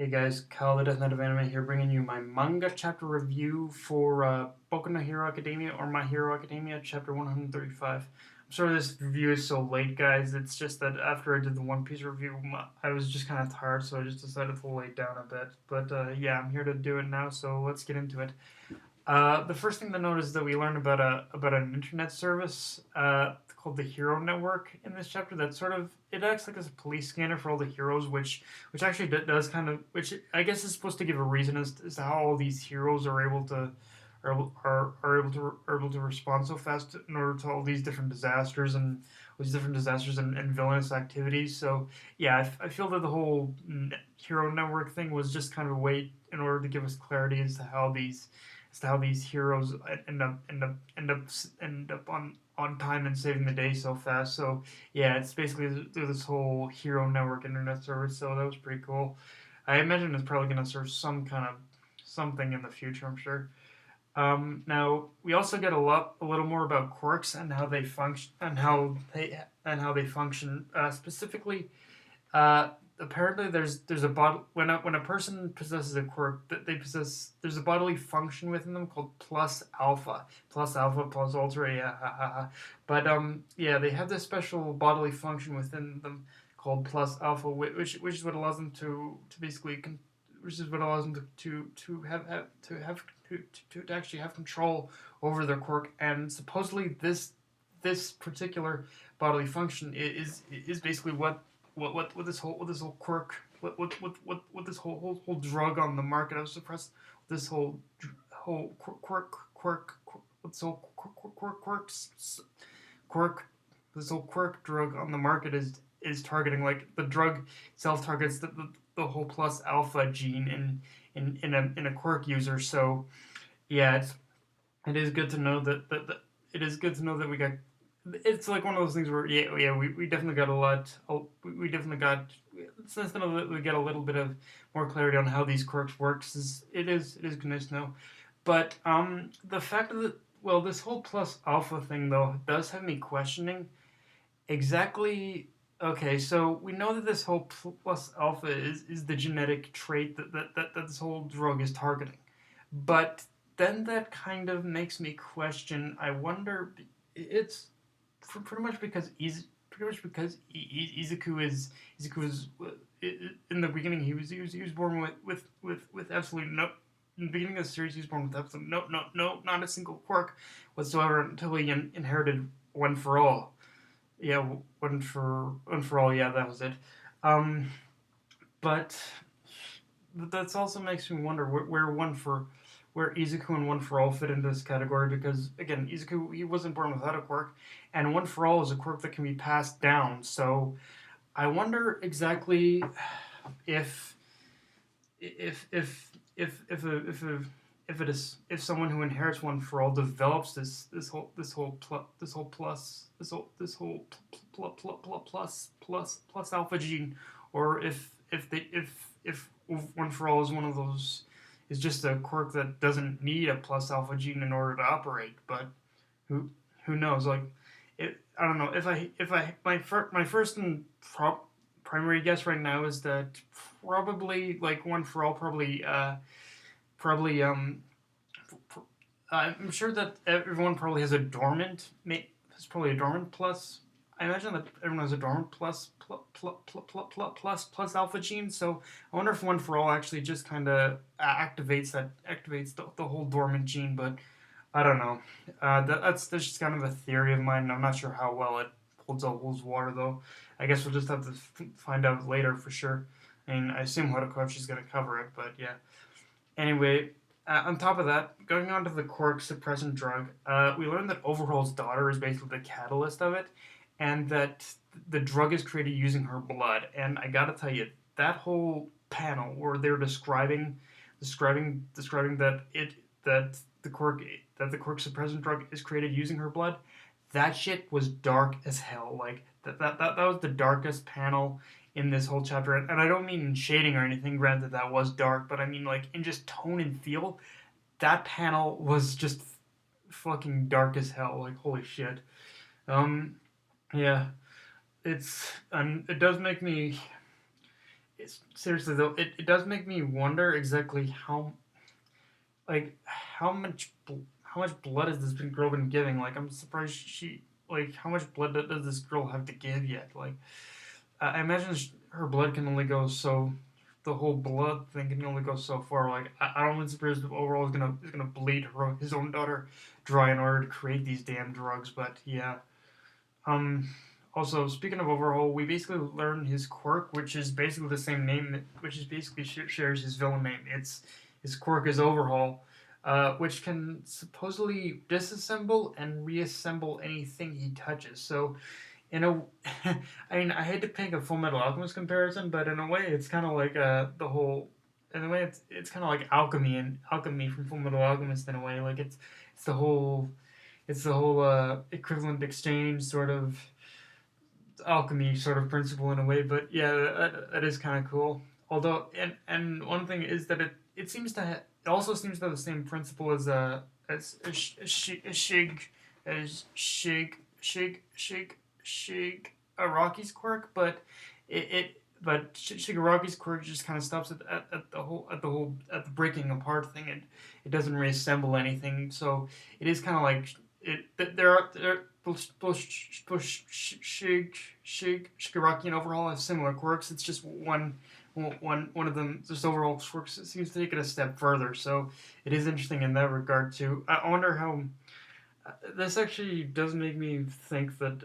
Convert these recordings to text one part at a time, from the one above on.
Hey guys, Kyle the Death Knight of Anime here, bringing you my manga chapter review for Boku no Hero Academia, or My Hero Academia, chapter 135. I'm sorry this review is so late, guys. It's just that after I did the One Piece review, I was just kind of tired, so I just decided to lay down a bit. But yeah, I'm here to do it now, so let's get into it. The first thing to note is that we learn about an internet service called the Hero Network in this chapter. That sort of it acts like as a police scanner for all the heroes, which actually does kind of which I guess is supposed to give a reason as to how all these heroes are able to are able to respond so fast in order to all these different disasters and villainous activities. So yeah, I feel that the whole Hero Network thing was just kind of a way in order to give us clarity as to how these heroes end up on time and saving the day so fast. So yeah, it's basically through this whole Hero Network internet service. So that was pretty cool. I imagine it's probably going to serve some kind of something in the future. I'm sure. Now we also get a little more about quirks and how they function and how they function. Specifically, apparently there's a when a person possesses a quirk that they possess, there's a bodily function within them called plus alpha plus ultra, yeah. But yeah, they have this special bodily function within them called plus alpha, which is what allows them to basically which is what allows them to actually have control over their quirk. And supposedly this particular bodily function is basically what this whole quirk what this whole drug on the market. I was suppressed this whole quirk what's whole quirk this whole quirk drug on the market is targeting. Like the drug itself targets the whole plus alpha gene in a quirk user. So yeah, it is good to know that it is good to know that we got. It's like one of those things where we definitely got a lot. We definitely got. It's nice to know that we get a little bit of more clarity on how these quirks works. It is nice to know, but the fact that, well, this whole plus alpha thing though does have me questioning exactly. Okay, so we know that this whole plus alpha is the genetic trait that this whole drug is targeting, but then that kind of makes me question. I wonder. It's pretty much because Izuku is in the beginning he was born with absolutely no. In the beginning of the series, he was born with absolutely no, not a single quirk whatsoever until he inherited One for All. Yeah, One for All. Yeah, that was it. Um, but that also makes me wonder where Izuku and One for All fit into this category, because again, Izuku, he wasn't born without a quirk, and One for All is a quirk that can be passed down. So I wonder exactly if if if if someone who inherits One for All develops this whole plus alpha gene, or if One for All is one of those, is just a quirk that doesn't need a plus alpha gene in order to operate. But who who knows? Like, I don't know. If I my first and primary guess right now is that probably like One for All probably I'm sure that everyone probably has a dormant. It's probably a dormant plus. I imagine that everyone has a dormant plus alpha gene. So I wonder if One for All actually just kind of activates the whole dormant gene. But I don't know. That's just kind of a theory of mine. I'm not sure how well it holds water though. I guess we'll just have to find out later for sure. I mean, I assume Horikochi's gonna cover it, but yeah. Anyway, on top of that, going on to the quirk suppressant drug, we learned that Overhaul's daughter is basically the catalyst of it, and that the drug is created using her blood. And I gotta tell you, that whole panel where they're describing that the quirk that the quirk suppressant drug is created using her blood, that shit was dark as hell. Like that was the darkest panel in this whole chapter. And I don't mean in shading or anything, granted that was dark, but I mean like in just tone and feel. That panel was just fucking dark as hell. Like holy shit. Um, yeah, it does make me seriously though, it does make me wonder exactly how much blood has this girl been giving? Like, I'm surprised how much blood does this girl have to give yet? Like, I imagine her blood can only go so. The whole blood thing can only go so far. Like, I don't suppose overall is gonna bleed his own daughter dry in order to create these damn drugs. But yeah. Um. Also, speaking of overhaul, we basically learn his quirk, which is basically the same name, which is basically shares his villain name. It's his quirk is overhaul, which can supposedly disassemble and reassemble anything he touches. So in a, I mean, I hate to pick a Full Metal Alchemist comparison, but in a way, it's kind of like the whole. In a way, it's kind of like alchemy from Full Metal Alchemist. In a way, like it's the whole equivalent exchange sort of alchemy sort of principle in a way. But yeah, that is kind of cool. Although, and one thing is that it also seems to have the same principle as Araki's quirk, but Shigaraki's quirk just kind of stops at the breaking apart thing. It doesn't reassemble anything, so it is kind of like there both Shigaraki and Overhaul have similar quirks. It's just one of them just overall quirks seems to take it a step further. So it is interesting in that regard too. I wonder how this actually does make me think that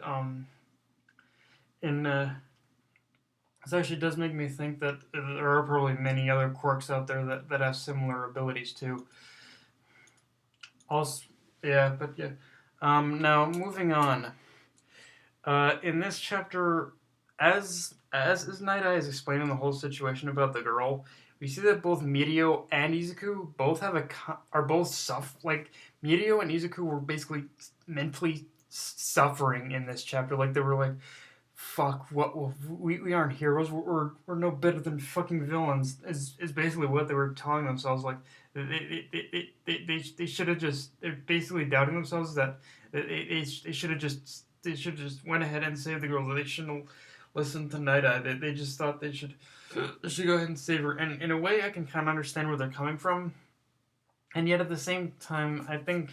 in this actually does make me think that there are probably many other quirks out there that have similar abilities too. Also, yeah, but yeah. Now moving on. In this chapter, as NightEye is explaining the whole situation about the girl, we see that both Mirio and Izuku both are both like Mirio and Izuku were basically mentally suffering in this chapter. Like they were like, "Fuck, what we aren't heroes. We're no better than fucking villains." Is basically what they were telling themselves. Like they should have just they're basically doubting themselves that they should have just went ahead and saved the girl. They shouldn't have listened to NightEye. They just thought they should go ahead and save her. And in a way, I can kind of understand where they're coming from. And yet at the same time, I think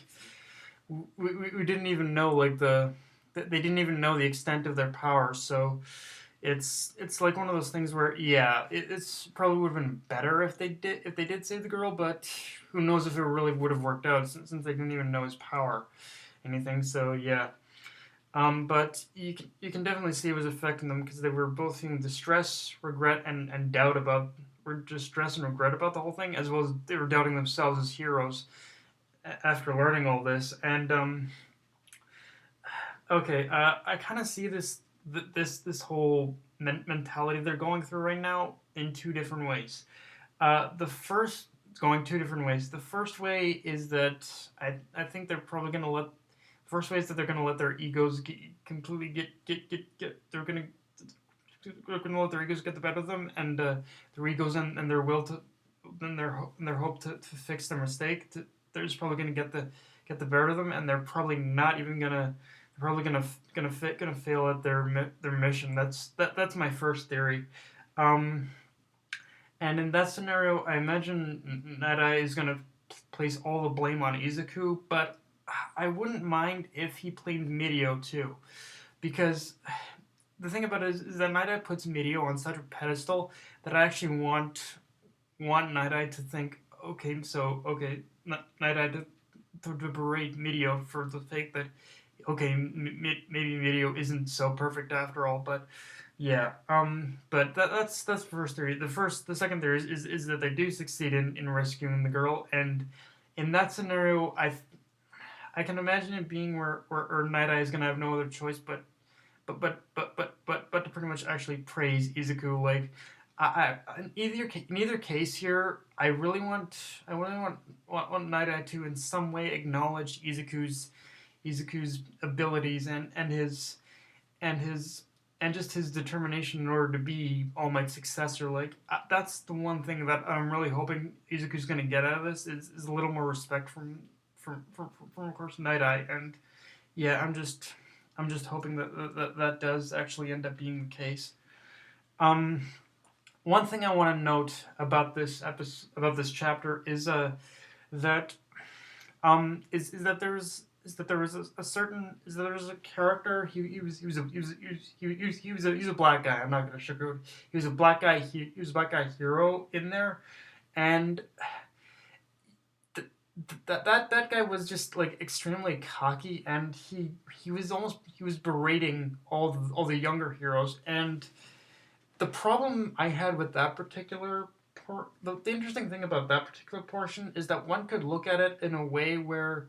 we didn't even know they didn't even know the extent of their power. So it's like one of those things where it's probably would have been better if they did save the girl, but who knows if it really would have worked out since they didn't even know his power anything. So yeah. But you can definitely see it was affecting them because they were both feeling distress, regret, and doubt about distress and regret about the whole thing, as well as they were doubting themselves as heroes after learning all this. And okay, I kind of see this whole mentality they're going through right now in two different ways. The first going two different ways. The first way is that I think they're probably gonna let. First way is that they're gonna let their egos completely get. They're gonna let their egos get the better of them, and their egos and their will to, and their hope to fix their mistake. They're just probably gonna get the better of them, and they're probably not even gonna. They're probably gonna fail at their mission. That's my first theory. Um, and in that scenario, I imagine Nada is gonna place all the blame on Izuku, but I wouldn't mind if he played Mirio too, because the thing about it is that Night Eye puts Mirio on such a pedestal that I actually want Night Eye to think, okay, Night Eye to berate Mirio for the fact that okay, maybe Mirio isn't so perfect after all, but yeah. But that's the first theory. The second theory is that they do succeed in rescuing the girl, and in that scenario, I can imagine it being where Night Eye is gonna have no other choice but to pretty much actually praise Izuku. Like in either case here, I really want Night Eye to in some way acknowledge Izuku's abilities and his and just his determination in order to be All Might's successor. Like that's the one thing that I'm really hoping Izuku's gonna get out of this is a little more respect from of course Night Eye. And yeah, I'm just hoping that does actually end up being the case. Um, one thing I want to note about this episode, about this chapter, that is that there was a certain is that there was a character. He was a black guy. I'm not gonna sugarcoat. He was a black guy. He was a black guy hero in there, and that guy was just like extremely cocky, and he was berating all the younger heroes. And the problem I had with that particular the interesting thing about that particular portion is that one could look at it in a way where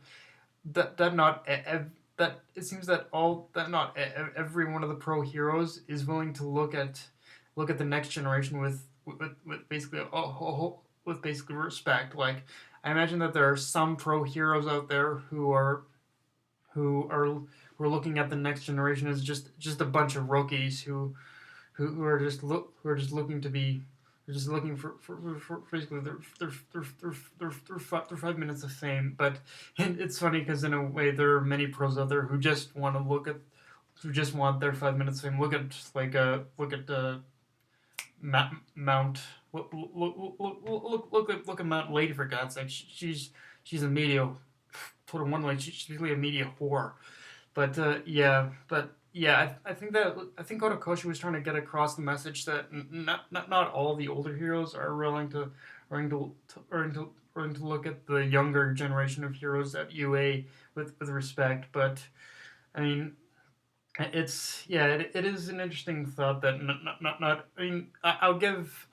that not that it seems that all that not every one of the pro heroes is willing to look at the next generation with basically with basically respect. Like, I imagine that there are some pro heroes out there who are who are looking at the next generation as just a bunch of rookies who are who are just looking to be they're just looking for basically their 5 minutes of fame. But and it's funny because in a way there are many pros out there who just want to look at who just want their 5 minutes of fame. Look at look at Mount look at Mount Lady, for God's sake. She's a media, put it one way, she's really a media whore. But yeah, I think Otokoshi was trying to get across the message that not all the older heroes are willing to look at the younger generation of heroes at UA with respect. But I mean, it is an interesting thought that I mean, I'll give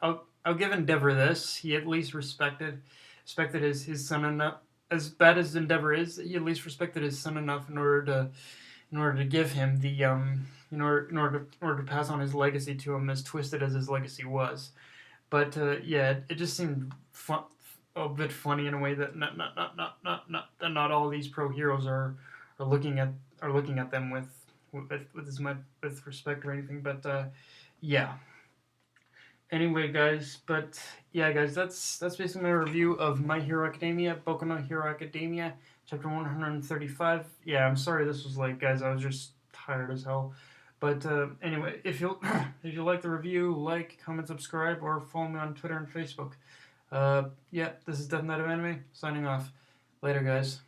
Endeavor this. He at least respected his son enough. As bad as Endeavor is, he at least respected his son enough in order to give him the in order to pass on his legacy to him, as twisted as his legacy was. But yeah, it just seemed a bit funny in a way that not all these pro heroes are looking at them with as much with respect or anything. But yeah. Anyway, guys, but yeah, guys, that's basically my review of My Hero Academia, Boku no Hero Academia, chapter 135. Yeah, I'm sorry this was late, guys. I was just tired as hell. But anyway, if you if you like the review, like, comment, subscribe, or follow me on Twitter and Facebook. Yeah, this is Death Knight of Anime signing off. Later, guys.